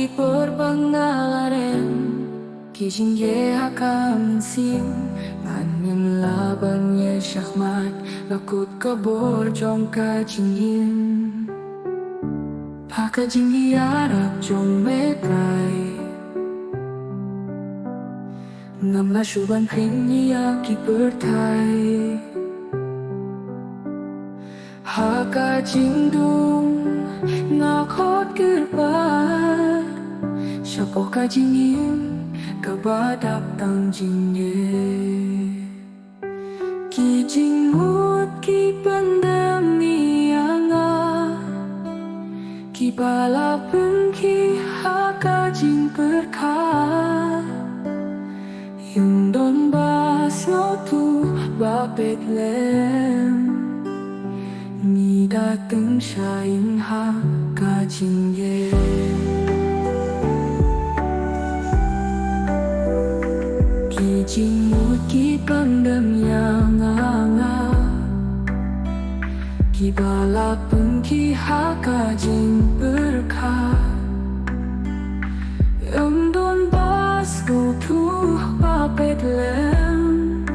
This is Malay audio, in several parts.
Kiperpangalaren Kijingye akan sim Manin labannya syahmat Lakut kabor jong kajingin Pakajinggi arap jong metrai Ngam syuban pringnya kipertai Haka jingdung ngakot gerbat Siapa kajingin kabadap tang jingye Ki jingmut ki pandemi anga Ki balapun ki haka jing perka Yung don bas no tu bapet lem Ni dateng syaing haka jingye Ki jingmut ki pandem yang anga Ki balapun ki haka jing berkah Yang don bas go tu bapet lem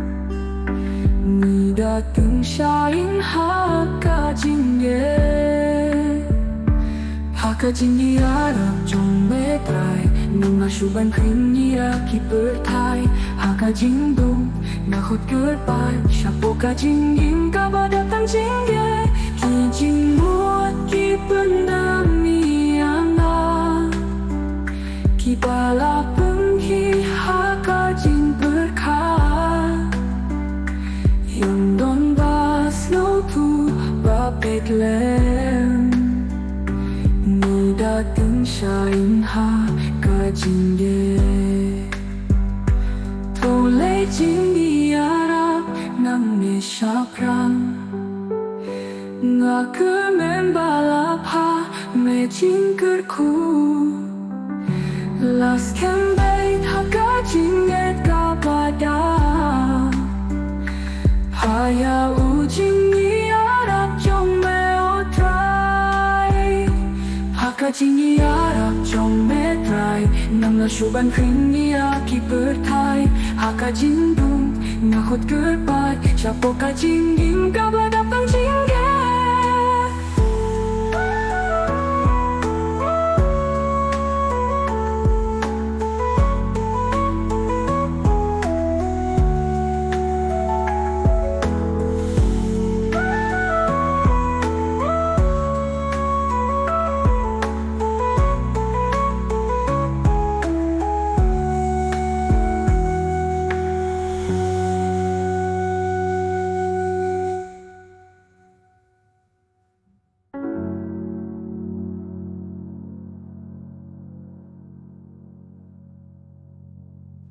Ni dateng syaing haka jingye Haka jingye arap jong metrai Nung syuban pringnya kipertai Haka jingdung ngakot gerbat Siapa kajingin kabadatang jingye Ki jingmut ki pendami anga Ki balapun ki haka jing berkah Yang don bas no tu bapet lem Ni dateng syaing haka jingye Toleh jinggi arap nang me syaprang Ngake membalap ha me jingkerku Las kembait haka jinget kapada Haya ujingi arap jong me otrai Haka jingi arap jong me trai Nang syuban pringnya kipertai Haka jingdung ngakot gerbat Siapa kajingin kabadap tang jingge